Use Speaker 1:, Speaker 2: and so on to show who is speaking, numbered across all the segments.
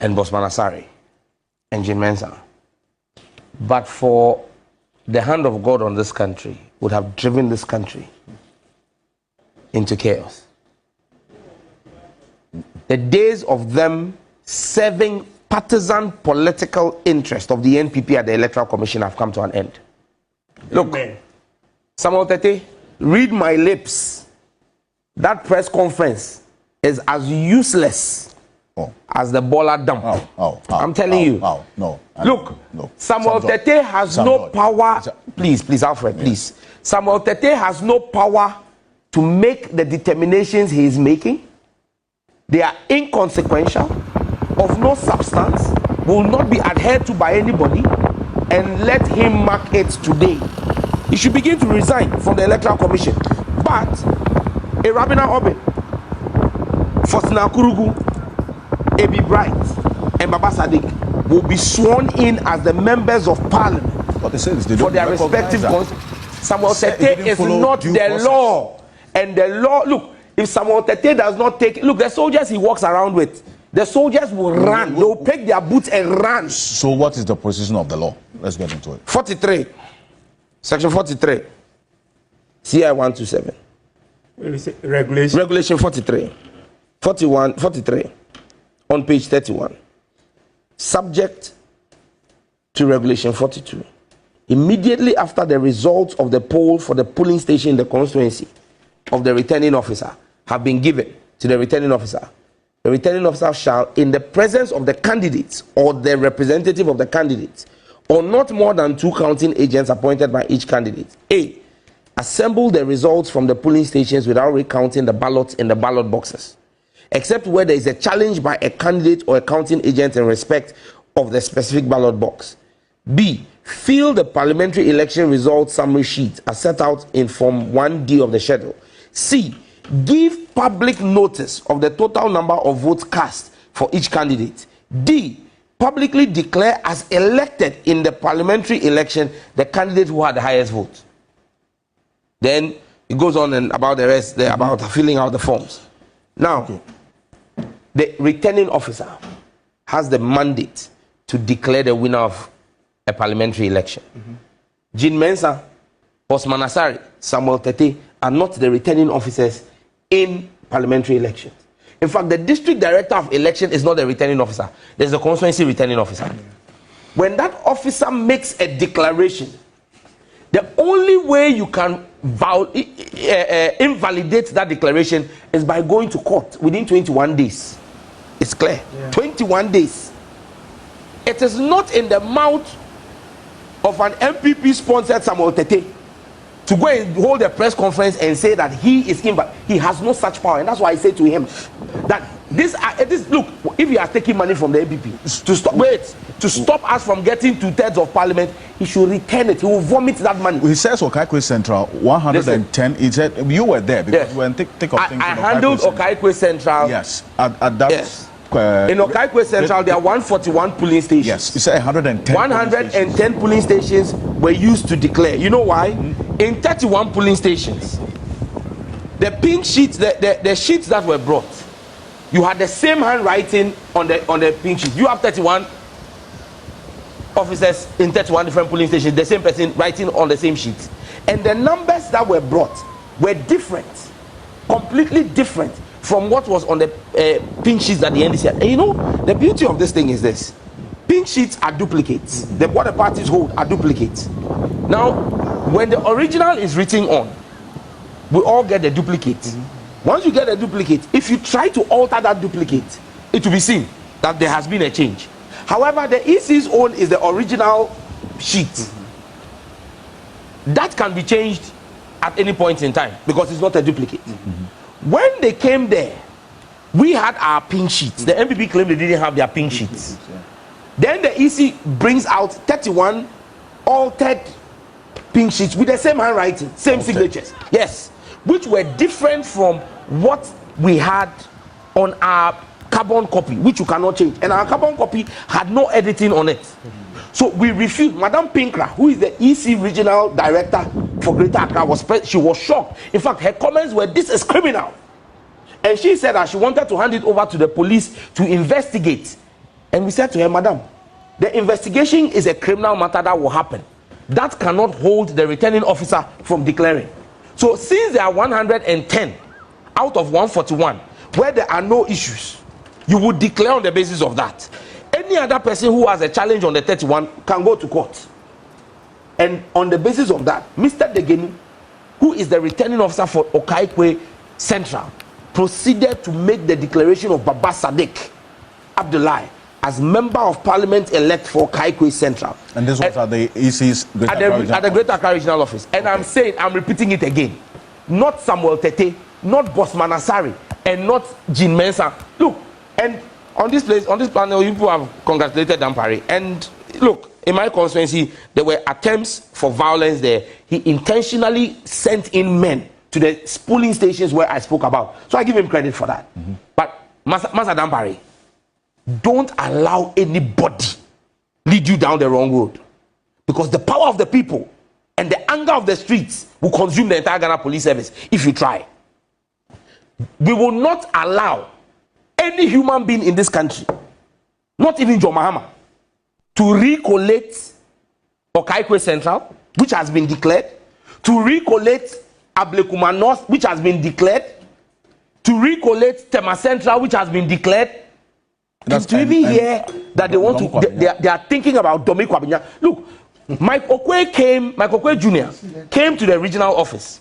Speaker 1: and Bosman Asari and Jean Mensa, but for the hand of God on this country, would have driven this country into chaos. The days of them serving partisan political interest of the NPP at the Electoral Commission have come to an end. Look, Amen. Samuel Tete, read my lips. That press conference is as useless as the Bola dump. I'm telling you.
Speaker 2: No.
Speaker 1: Look, no. Samuel Tete has no power. Please, Alfred, please. Samuel Tete has no power to make the determinations he is making. They are inconsequential, of no substance, will not be adhered to by anybody, and let him mark it today. He should begin to resign from the Electoral Commission. But Rabina Oben, Faustina Kurugu, Ebi Bright, and Baba Sadiq will be sworn in as the members of Parliament for their respective constituencies. Samuel Tete is not the law. And the law, look, if Samuel Tete does not take, look, the soldiers he walks around with, the soldiers will run. They will pick their boots and run.
Speaker 2: So what is the position of the law? Let's get into it.
Speaker 1: 43. Section 43. CI 127. Regulation 43. 43. On page 31. Subject to Regulation 42. Immediately after the results of the poll for the polling station in the constituency of the returning officer have been given to the returning officer, the returning officer shall, in the presence of the candidates or the representative of the candidates, or not more than 2 counting agents appointed by each candidate, A, assemble the results from the polling stations without recounting the ballots in the ballot boxes, except where there is a challenge by a candidate or a counting agent in respect of the specific ballot box. B, fill the parliamentary election results summary sheet as set out in Form 1D of the schedule. C, give public notice of the total number of votes cast for each candidate. D, publicly declare as elected in the parliamentary election the candidate who had the highest vote. Then it goes on and about the rest there, about filling out the forms. Now, the returning officer has the mandate to declare the winner of a parliamentary election. Jean Mensa, Bosman Asari, Samuel Tete are not the returning officers in parliamentary elections. In fact, the district director of election is not the returning officer. There's a constituency returning officer. When that officer makes a declaration, the only way you can invalidate that declaration is by going to court within 21 days. It's clear. 21 days. It is not in the mouth of an MPP-sponsored Samuel Tete to go and hold a press conference and say that he is invalid. He has no such power, and that's why I say to him that this look, if he has taken money from the MPP to stop us from getting 2/3 of Parliament, he should return it. He will vomit that money.
Speaker 2: He says Okaikwe Central 110. He said you were there because when think of things.
Speaker 1: I handled Okaikwe Central.
Speaker 2: Yes, at that. Yes.
Speaker 1: In Okaikwe Central, there are 141 polling stations.
Speaker 2: Yes, you said 110.
Speaker 1: 110 polling stations were used to declare. You know why? In 31 polling stations, the pink sheets, the sheets that were brought, you had the same handwriting on the pink sheet. You have 31 officers in 31 different polling stations, the same person writing on the same sheet, and the numbers that were brought were different, completely different from what was on the pink sheets that the NDC had. And you know, the beauty of this thing is this: pink sheets are duplicates. What the parties hold are duplicates. Now, when the original is written on, we all get the duplicate. Once you get a duplicate, if you try to alter that duplicate, it will be seen that there has been a change. However, the EC's own is the original sheet. That can be changed at any point in time because it's not a duplicate. When they came there, we had our pink sheets. The MPP claimed they didn't have their pink sheets. Then the EC brings out 31 altered pink sheets with the same handwriting, same signatures. Yes, which were different from what we had on our carbon copy, which you cannot change. And our carbon copy had no editing on it. So we refused. Madam Pinkra, who is the EC regional director for Greater Accra, she was shocked. In fact, her comments were, "This is criminal." And she said that she wanted to hand it over to the police to investigate And we said to her, Madam, the investigation is a criminal matter that will happen. That cannot hold the returning officer from declaring. So since there are 110 out of 141 where there are no issues, you would declare on the basis of that. Any other person who has a challenge on the 31 can go to court. And on the basis of that, Mr. Degeni, who is the returning officer for Okaikwe Central, proceeded to make the declaration of Baba Sadiq Abdullahi as member of parliament elect for Okaikwe Central.
Speaker 2: And this was at the EC's
Speaker 1: at the Greater Accra Regional Office. And okay. I'm repeating it again. Not Samuel Tete, not Bosman Asari, and not Jean Mensa. Look, and on this panel, you people have congratulated Dampare. And look, in my constituency, there were attempts for violence there. He intentionally sent in men to the polling stations where I spoke about. So I give him credit for that. But Master Dampare, don't allow anybody lead you down the wrong road. Because the power of the people and the anger of the streets will consume the entire Ghana police service if you try. We will not allow any human being in this country, not even John Mahama, to recollate Okaikwe Central, which has been declared, to recollate Ablekuma North, which has been declared, to recollate Tema Central, which has been declared. To even hear that they want to, they are thinking about Domi Kwabinya. Look, Mike Okwe Jr. came to the regional office,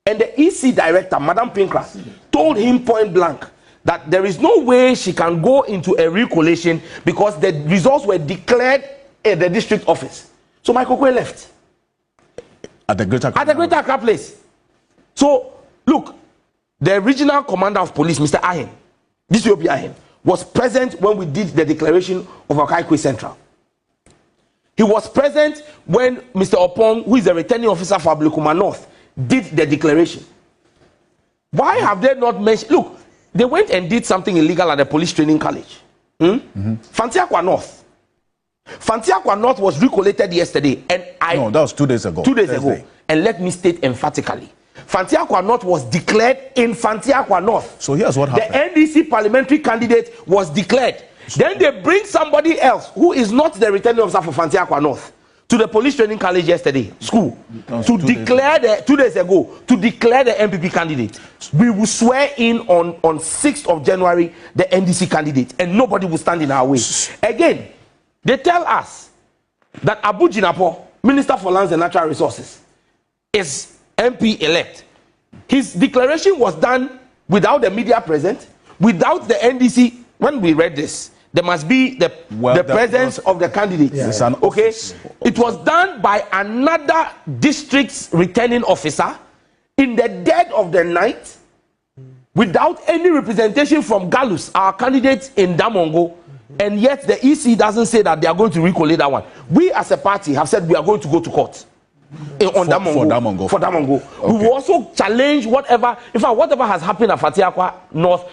Speaker 1: and the EC director, Madam Pinkra, told him point blank that there is no way she can go into a recollation because the results were declared at the district office. So Mike Okwe left
Speaker 2: at the Greater
Speaker 1: Accra place. So look, the regional commander of police, Mr. Ahin, DCOP Ahin, was present when we did the declaration of Okaikwe Central. He was present when Mr. Opong, who is the returning officer for Ablekuma North, did the declaration. Why have they not mentioned? Look, they went and did something illegal at the police training college. Fantiakwa North. Fantiakwa North was recollated yesterday, and
Speaker 2: no, that was 2 days ago.
Speaker 1: 2 days ago. And let me state emphatically, Fantiakwa North was declared in Fantiakwa North.
Speaker 2: So here's what happened.
Speaker 1: The NDC parliamentary candidate was declared. Then they bring somebody else who is not the returning officer for Fantiakwa North to the police training college yesterday, school, to declare 2 days ago, to declare the MPP candidate. We will swear in on 6th of January the NDC candidate, and nobody will stand in our way. Again, they tell us that Abu Jinapo, Minister for Lands and Natural Resources, is MP elect. His declaration was done without the media present, without the NDC. When we read this, there must be the presence of the candidate.
Speaker 2: Yes.
Speaker 1: Okay, it was done by another district's returning officer in the dead of the night, without any representation from Galus, our candidate in Damongo, and yet the EC doesn't say that they are going to recollate that one. We as a party have said we are going to go to court. For Damongo. Okay. We will also challenge whatever, in fact, whatever has happened at Fantiakwa North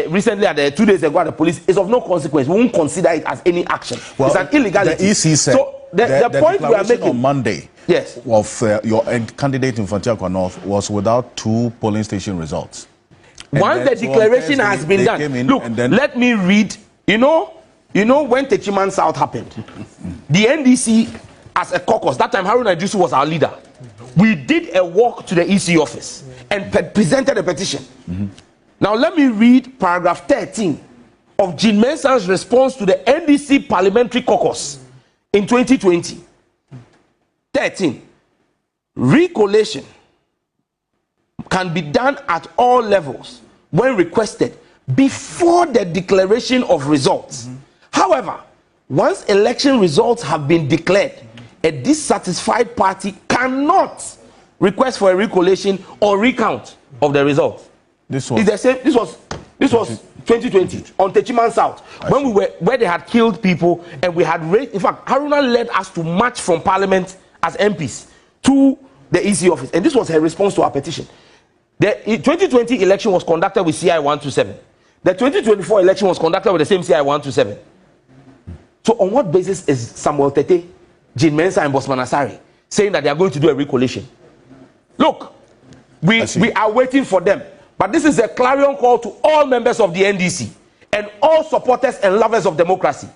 Speaker 1: recently, at the 2 days ago at the police, is of no consequence. We won't consider it as any action. Well, it's an illegality.
Speaker 2: The EC said
Speaker 1: so the point we are making
Speaker 2: on Monday,
Speaker 1: yes,
Speaker 2: of your candidate in Fantiakwa North was without 2 polling station results.
Speaker 1: Once the declaration has been done, look, let me read. You know when Techiman South happened, the NDC as a caucus, that time Haruna Idrisu was our leader. We did a walk to the EC office and presented a petition. Now let me read paragraph 13 of Jean Mensa's response to the NDC parliamentary caucus in 2020. 13. Recollation can be done at all levels when requested before the declaration of results. However, once election results have been declared, a dissatisfied party cannot request for a recollation or recount of the results. This was 2020 on Techiman South, when we were where they had killed people, and we had raised. In fact, Haruna led us to march from Parliament as MPs to the EC office, and this was her response to our petition. The 2020 election was conducted with CI 127. The 2024 election was conducted with the same CI 127. So on what basis is Samuel Tete, Jean Mensa, and Bosman Asari saying that they are going to do a recollation? Look, we are waiting for them. But this is a clarion call to all members of the NDC and all supporters and lovers of democracy.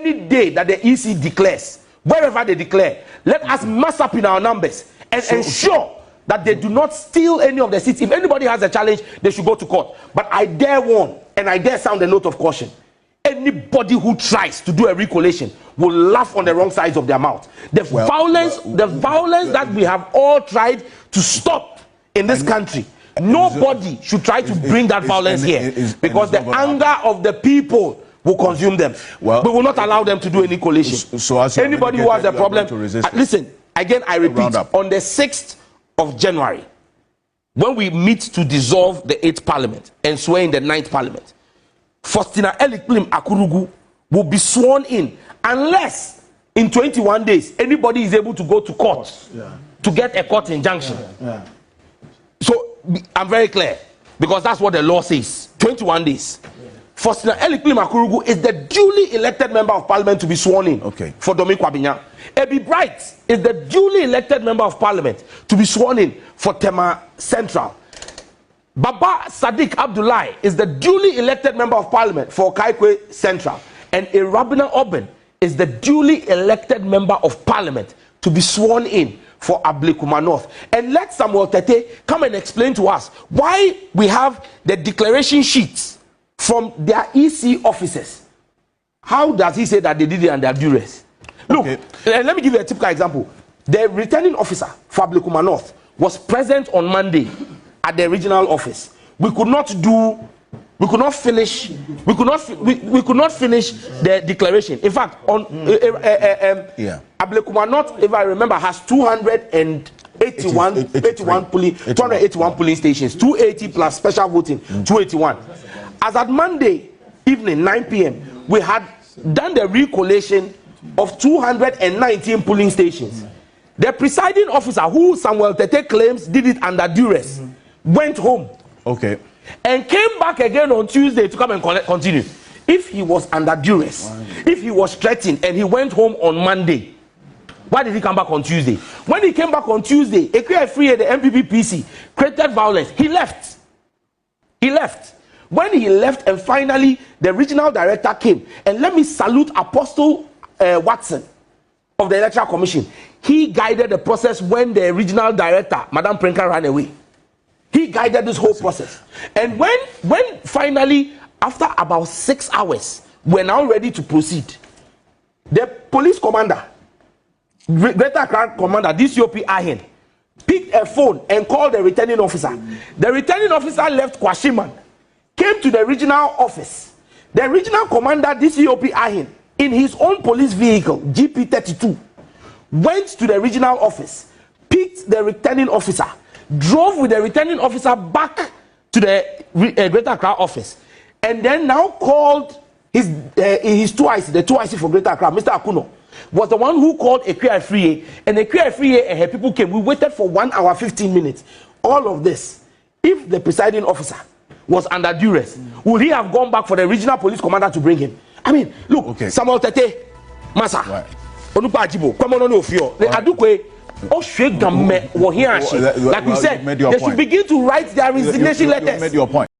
Speaker 1: any day that the EC declares, wherever they declare, let us mass up in our numbers and ensure that they do not steal any of the seats. If anybody has a challenge, they should go to court. But I dare warn, and I dare sound a note of caution. Anybody who tries to do a recollation will laugh on the wrong sides of their mouth. The violence that we have all tried to stop in this country, nobody should try to bring that violence here, because the anger of the people will consume them. Well, we will not allow them to do any collation. So anybody who has a problem, listen, again, I repeat, on the 6th of January, when we meet to dissolve the 8th Parliament and swear in the 9th Parliament, Faustina Elikplim Akurugu will be sworn in, unless in 21 days anybody is able to go to court to get a court injunction. So I'm very clear, because that's what the law says. 21 days. Faustina Elikplim Akurugu is the duly elected member of parliament to be sworn in for Dominic Kwabinya. Ebi Bright is the duly elected member of parliament to be sworn in for Tema Central. Baba Sadiq Abdullahi is the duly elected member of parliament for Kaikwe Central. And Irabina Oben is the duly elected member of parliament to be sworn in for Ablekuma North. And let Samuel Tete come and explain to us why we have the declaration sheets from their EC officers. How does he say that they did it under duress? Look, let me give you a typical example. The returning officer for Ablekuma North was present on Monday at the regional office. We could not finish the declaration. In fact, on Ablekuma North, if I remember, has 281 polling stations, 280 plus special voting, 281. As at Monday evening, 9 p.m., we had done the recollation of 219 polling stations. The presiding officer, who Samuel Tete claims did it under duress, went home. And came back again on Tuesday to come and continue. If he was under duress, if he was threatened, and he went home on Monday, why did he come back on Tuesday? When he came back on Tuesday, Ekwia Free, the MPP PC, created violence. He left. When he left, and finally the regional director came, and let me salute Apostle Watson of the Electoral Commission. He guided the process when the regional director, Madam Prenka, ran away. He guided this whole process. And when finally, after about 6 hours, we're now ready to proceed, the police commander, Greater Accra commander, DCOP Ahen, picked a phone and called the returning officer. The returning officer left Kwashiman, came to the regional office. The regional commander, DCOP Ahen, in his own police vehicle, GP32, went to the regional office, picked the returning officer, drove with the returning officer back to the Greater Accra office, and then now called his 2IC, the 2IC for Greater Accra, Mr. Akuno, was the one who called Ekwia Free, and Ekwia Free and her people came. We waited for 1 hour, 15 minutes. All of this, if the presiding officer was under duress, would he have gone back for the regional police commander to bring him? I mean, look, Samuel Tete, Masa, Onupa Ajibo, come on, Adukwe. Like we said, they should begin to write their resignation letters.
Speaker 2: You made your point.